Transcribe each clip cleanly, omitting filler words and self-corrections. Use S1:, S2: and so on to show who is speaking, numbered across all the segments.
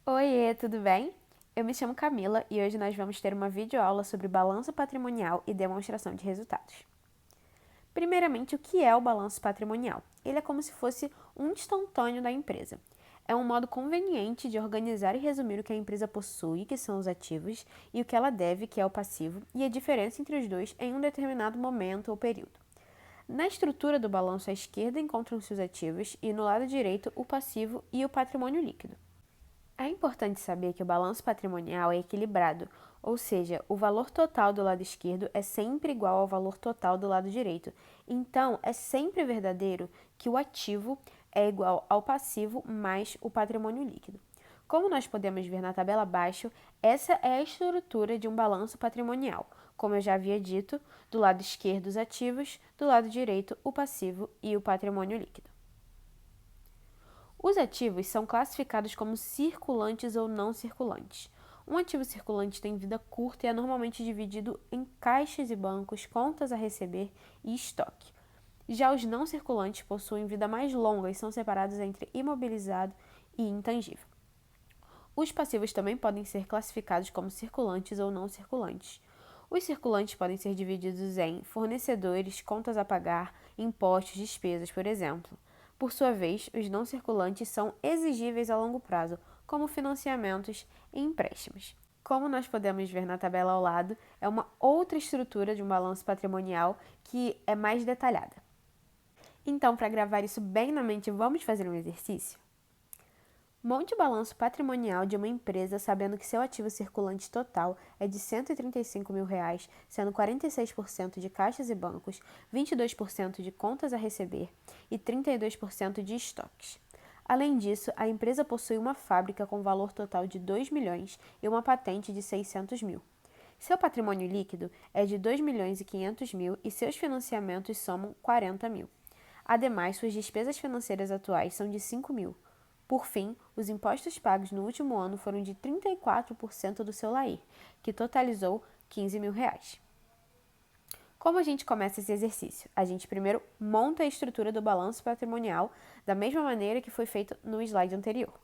S1: Oiê, tudo bem? Eu me chamo Camila e hoje nós vamos ter uma videoaula sobre balanço patrimonial e demonstração de resultados. Primeiramente, o que é o balanço patrimonial? Ele é como se fosse um instantâneo da empresa. É um modo conveniente de organizar e resumir o que a empresa possui, que são os ativos, e o que ela deve, que é o passivo, e a diferença entre os dois em um determinado momento ou período. Na estrutura do balanço à esquerda encontram-se os ativos e no lado direito o passivo e o patrimônio líquido. É importante saber que o balanço patrimonial é equilibrado, ou seja, o valor total do lado esquerdo é sempre igual ao valor total do lado direito. Então, é sempre verdadeiro que o ativo é igual ao passivo mais o patrimônio líquido. Como nós podemos ver na tabela abaixo, essa é a estrutura de um balanço patrimonial. Como eu já havia dito, do lado esquerdo os ativos, do lado direito o passivo e o patrimônio líquido. Os ativos são classificados como circulantes ou não circulantes. Um ativo circulante tem vida curta e é normalmente dividido em caixas e bancos, contas a receber e estoque. Já os não circulantes possuem vida mais longa e são separados entre imobilizado e intangível. Os passivos também podem ser classificados como circulantes ou não circulantes. Os circulantes podem ser divididos em fornecedores, contas a pagar, impostos, despesas, por exemplo. Por sua vez, os não circulantes são exigíveis a longo prazo, como financiamentos e empréstimos. Como nós podemos ver na tabela ao lado, é uma outra estrutura de um balanço patrimonial que é mais detalhada. Então, para gravar isso bem na mente, vamos fazer um exercício? Monte o balanço patrimonial de uma empresa sabendo que seu ativo circulante total é de R$ 135 mil, sendo 46% de caixas e bancos, 22% de contas a receber e 32% de estoques. Além disso, a empresa possui uma fábrica com valor total de 2 milhões e uma patente de 600 mil. Seu patrimônio líquido é de 2 milhões e 500 mil e seus financiamentos somam 40 mil. Ademais, suas despesas financeiras atuais são de 5 mil. Por fim, os impostos pagos no último ano foram de 34% do seu LAIR, que totalizou R$ 15 mil. Como a gente começa esse exercício? A gente primeiro monta a estrutura do balanço patrimonial da mesma maneira que foi feito no slide anterior.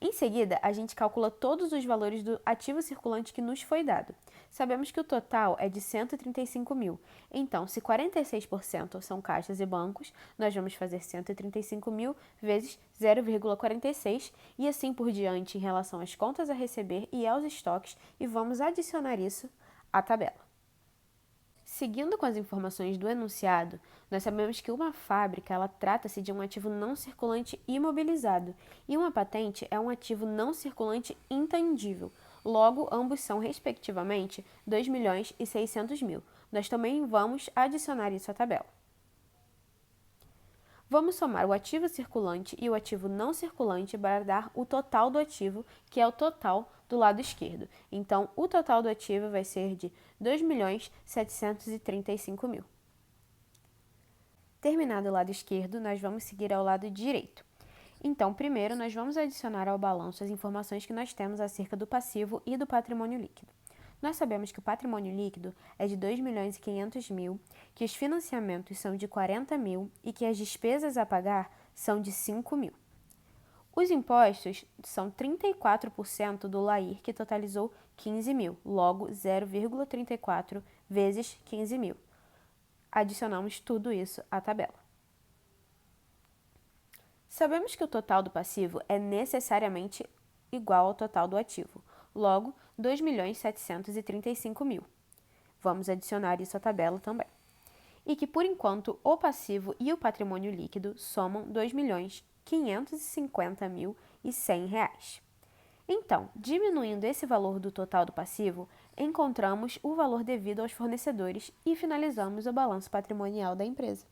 S1: Em seguida, a gente calcula todos os valores do ativo circulante que nos foi dado. Sabemos que o total é de 135 mil. Então, se 46% são caixas e bancos, nós vamos fazer 135 mil vezes 0,46 e assim por diante em relação às contas a receber e aos estoques e vamos adicionar isso à tabela. Seguindo com as informações do enunciado, nós sabemos que uma fábrica ela trata-se de um ativo não circulante imobilizado e uma patente é um ativo não circulante intangível. Logo, ambos são, respectivamente, 2 milhões e 600 mil. Nós também vamos adicionar isso à tabela. Vamos somar o ativo circulante e o ativo não circulante para dar o total do ativo, que é o total do lado esquerdo. Então, o total do ativo vai ser de 2.735 mil. Terminado o lado esquerdo, nós vamos seguir ao lado direito. Então, primeiro, nós vamos adicionar ao balanço as informações que nós temos acerca do passivo e do patrimônio líquido. Nós sabemos que o patrimônio líquido é de 2 milhões e 500 mil, que os financiamentos são de 40 mil e que as despesas a pagar são de 5 mil. Os impostos são 34% do LAIR, que totalizou 15 mil, logo 0,34 vezes 15 mil. Adicionamos tudo isso à tabela. Sabemos que o total do passivo é necessariamente igual ao total do ativo, logo 2.735 mil. Vamos adicionar isso à tabela também. E que, por enquanto, o passivo e o patrimônio líquido somam 2.550.100 reais. Então, diminuindo esse valor do total do passivo, encontramos o valor devido aos fornecedores e finalizamos o balanço patrimonial da empresa.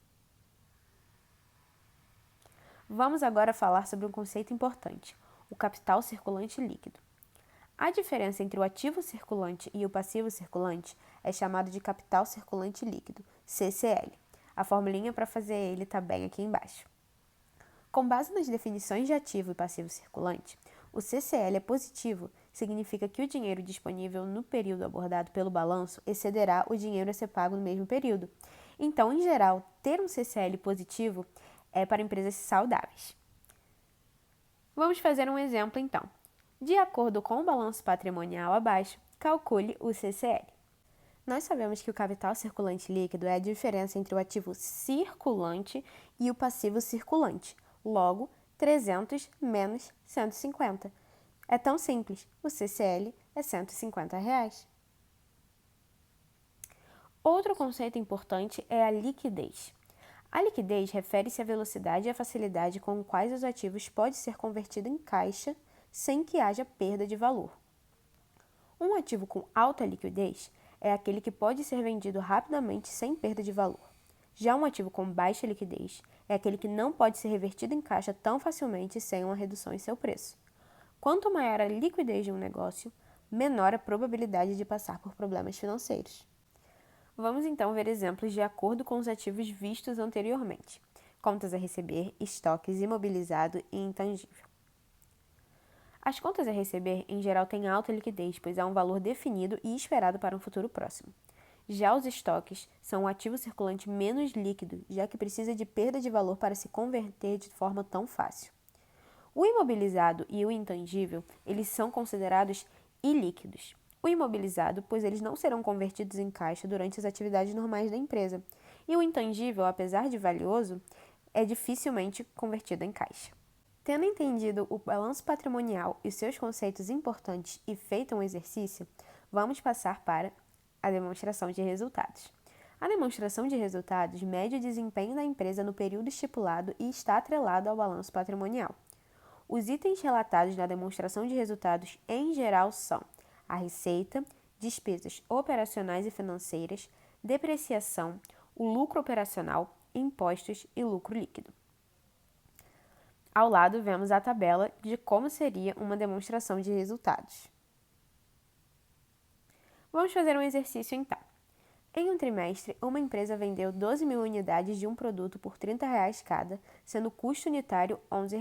S1: Vamos agora falar sobre um conceito importante, o capital circulante líquido. A diferença entre o ativo circulante e o passivo circulante é chamado de capital circulante líquido, CCL. A formulinha para fazer ele está bem aqui embaixo. Com base nas definições de ativo e passivo circulante, o CCL é positivo, significa que o dinheiro disponível no período abordado pelo balanço excederá o dinheiro a ser pago no mesmo período. Então, em geral, ter um CCL positivo é para empresas saudáveis. Vamos fazer um exemplo então. De acordo com o balanço patrimonial abaixo, calcule o CCL. Nós sabemos que o capital circulante líquido é a diferença entre o ativo circulante e o passivo circulante. Logo, 300 menos 150. É tão simples, o CCL é R$ 150. Outro conceito importante é a liquidez. A liquidez refere-se à velocidade e à facilidade com quais os ativos podem ser convertidos em caixa sem que haja perda de valor. Um ativo com alta liquidez é aquele que pode ser vendido rapidamente sem perda de valor. Já um ativo com baixa liquidez é aquele que não pode ser revertido em caixa tão facilmente sem uma redução em seu preço. Quanto maior a liquidez de um negócio, menor a probabilidade de passar por problemas financeiros. Vamos então ver exemplos de acordo com os ativos vistos anteriormente: contas a receber, estoques, imobilizado e intangível. As contas a receber, em geral, têm alta liquidez, pois há um valor definido e esperado para um futuro próximo. Já os estoques são um ativo circulante menos líquido, já que precisa de perda de valor para se converter de forma tão fácil. O imobilizado e o intangível, eles são considerados ilíquidos. O imobilizado, pois eles não serão convertidos em caixa durante as atividades normais da empresa. E o intangível, apesar de valioso, é dificilmente convertido em caixa. Tendo entendido o balanço patrimonial e seus conceitos importantes e feito um exercício, vamos passar para a demonstração de resultados. A demonstração de resultados mede o desempenho da empresa no período estipulado e está atrelado ao balanço patrimonial. Os itens relatados na demonstração de resultados, em geral, são a receita, despesas operacionais e financeiras, depreciação, o lucro operacional, impostos e lucro líquido. Ao lado, vemos a tabela de como seria uma demonstração de resultados. Vamos fazer um exercício então. Em um trimestre, uma empresa vendeu 12.000 unidades de um produto por R$ 30 cada, sendo o custo unitário R$ 11.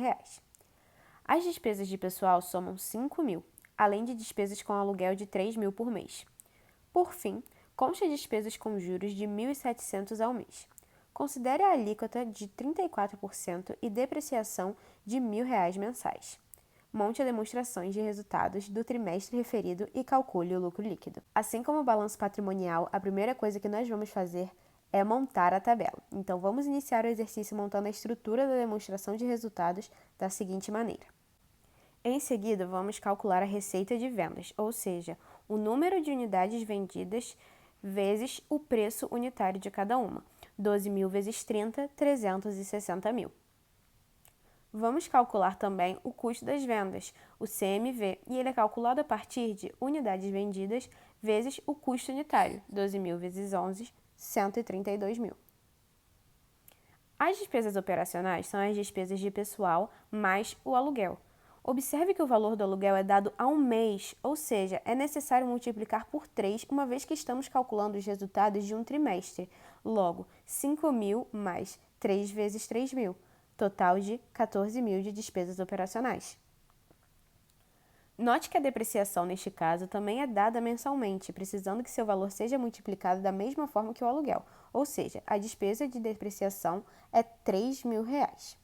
S1: As despesas de pessoal somam 5.000, além de despesas com aluguel de 3.000 por mês. Por fim, conste despesas com juros de 1.700 ao mês. Considere a alíquota de 34% e depreciação de R$ 1.000 mensais. Monte a demonstrações de resultados do trimestre referido e calcule o lucro líquido. Assim como o balanço patrimonial, a primeira coisa que nós vamos fazer é montar a tabela. Então, vamos iniciar o exercício montando a estrutura da demonstração de resultados da seguinte maneira. Em seguida, vamos calcular a receita de vendas, ou seja, o número de unidades vendidas vezes o preço unitário de cada uma. 12.000 vezes 30, 360.000. Vamos calcular também o custo das vendas, o CMV, e ele é calculado a partir de unidades vendidas vezes o custo unitário, 12.000 vezes 11, 132.000. As despesas operacionais são as despesas de pessoal mais o aluguel. Observe que o valor do aluguel é dado ao mês, ou seja, é necessário multiplicar por 3, uma vez que estamos calculando os resultados de um trimestre. Logo, 5.000 mais 3 vezes 3.000, total de 14.000 de despesas operacionais. Note que a depreciação, neste caso, também é dada mensalmente, precisando que seu valor seja multiplicado da mesma forma que o aluguel, ou seja, a despesa de depreciação é R$ 3.000.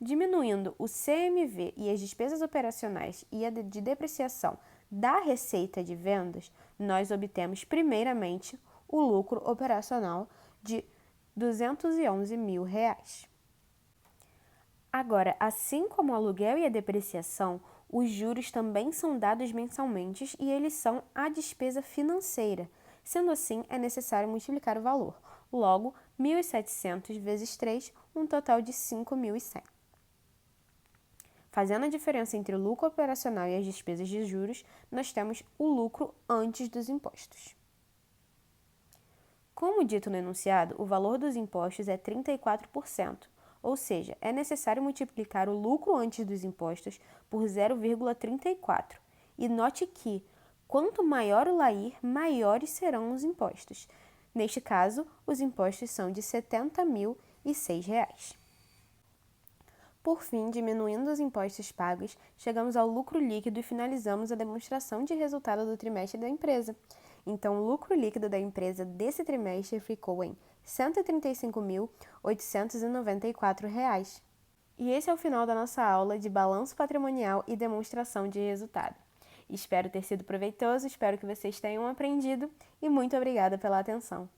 S1: Diminuindo o CMV e as despesas operacionais e a de depreciação da receita de vendas, nós obtemos primeiramente o lucro operacional de R$ 211.000. Agora, assim como o aluguel e a depreciação, os juros também são dados mensalmente e eles são a despesa financeira. Sendo assim, é necessário multiplicar o valor. Logo, 1.700 vezes 3, um total de 5.100. Fazendo a diferença entre o lucro operacional e as despesas de juros, nós temos o lucro antes dos impostos. Como dito no enunciado, o valor dos impostos é 34%, ou seja, é necessário multiplicar o lucro antes dos impostos por 0,34. E note que, quanto maior o LAIR, maiores serão os impostos. Neste caso, os impostos são de R$ 70.006. Por fim, diminuindo os impostos pagos, chegamos ao lucro líquido e finalizamos a demonstração de resultado do trimestre da empresa. Então, o lucro líquido da empresa desse trimestre ficou em R$ 135.894. E esse é o final da nossa aula de balanço patrimonial e demonstração de resultado. Espero ter sido proveitoso, espero que vocês tenham aprendido e muito obrigada pela atenção.